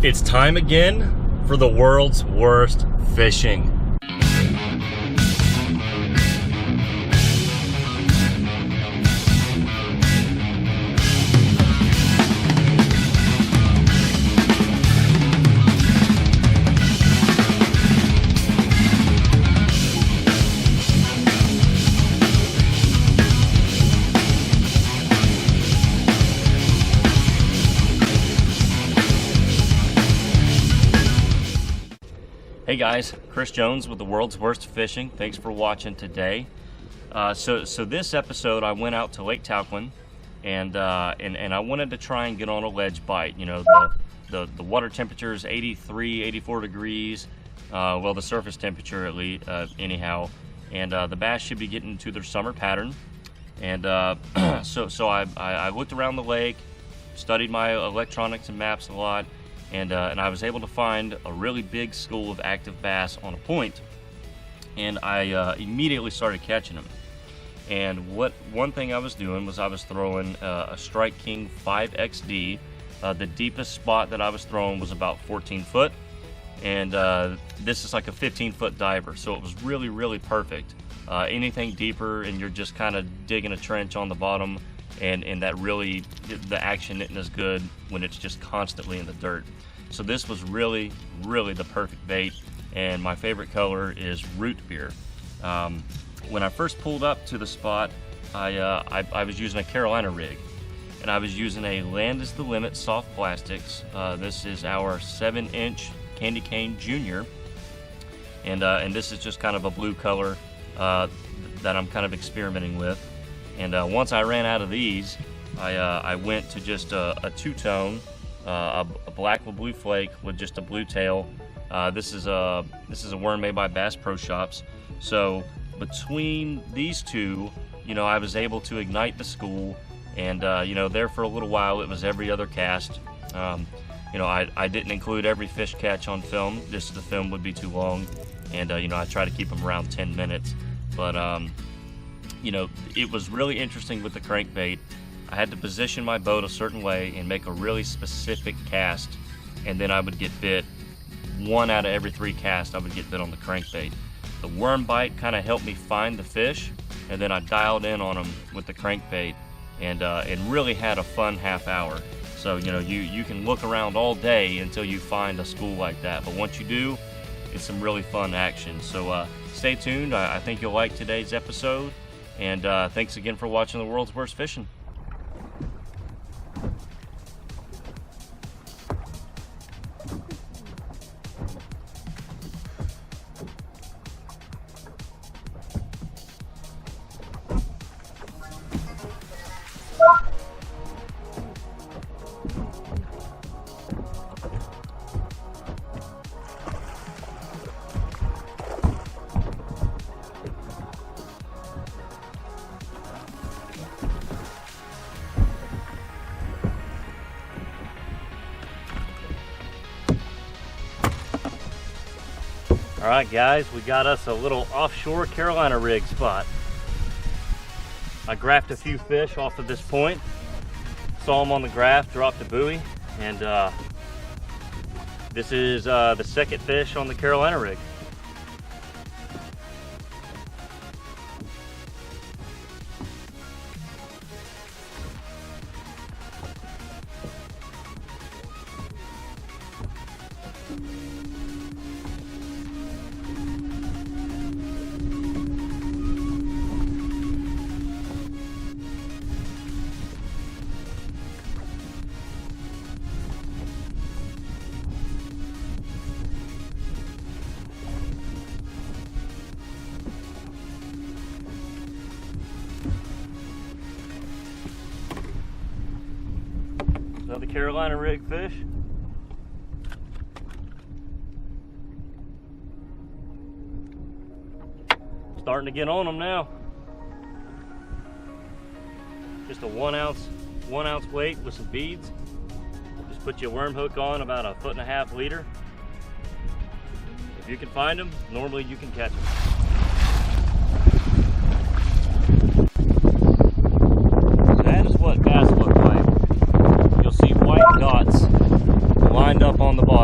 It's time again for the world's worst fishing. Hey guys, Chris Jones with the world's worst fishing. Thanks for watching today. So this episode I went out to Lake Talquin and I wanted to try and get on a ledge bite. You know, the water temperature is 83, 84 degrees. Well, the surface temperature at least, anyhow. And the bass should be getting to their summer pattern. And so I looked around the lake, studied my electronics and maps a lot. And I was able to find a really big school of active bass on a point, and I immediately started catching them. And one thing I was doing was I was throwing a Strike King 5XD. The deepest spot that I was throwing was about 14 foot, and this is like a 15-foot diver, so it was really perfect. Anything deeper and you're just kind of digging a trench on the bottom, and that really, the action isn't as good when it's just constantly in the dirt. So this was really the perfect bait, and my favorite color is root beer. When I first pulled up to the spot, I was using a Carolina rig, and I was using a Land is the Limit soft plastics. This is our 7-inch Candy Cane Junior, and this is just kind of a blue color that I'm kind of experimenting with. And once I ran out of these, I went to just a two-tone, a black with blue flake with just a blue tail. This is a worm made by Bass Pro Shops. So between these two, you know, I was able to ignite the school, and you know, there for a little while it was every other cast. You know, I didn't include every fish catch on film. The film would be too long, and you know, I try to keep them around 10 minutes. But you know, it was really interesting with the crankbait. I had to position my boat a certain way and make a really specific cast, and then I would get bit. 1 out of every 3 casts I would get bit on the crankbait. The worm bite kind of helped me find the fish, and then I dialed in on them with the crankbait, and really had a fun half hour. So you know, you can look around all day until you find a school like that, but once you do, it's some really fun action. So stay tuned. I think you'll like today's episode. And thanks again for watching the world's worst fishing. All right, guys, we got us a little offshore Carolina rig spot. I graphed a few fish off of this point, saw them on the graph, dropped a buoy, and this is the second fish on the Carolina rig. Another Carolina rig fish. Starting to get on them now. Just a 1 ounce weight with some beads. Just put your worm hook on about a 1.5 leader. If you can find them, normally you can catch them. That is what bass look like. You'll see white dots lined up on the bottom.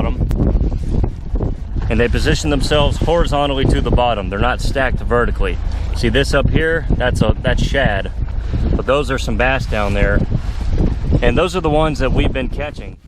and they position themselves horizontally to the bottom. They're not stacked vertically. See this up here? That's shad. But those are some bass down there. And those are the ones that we've been catching.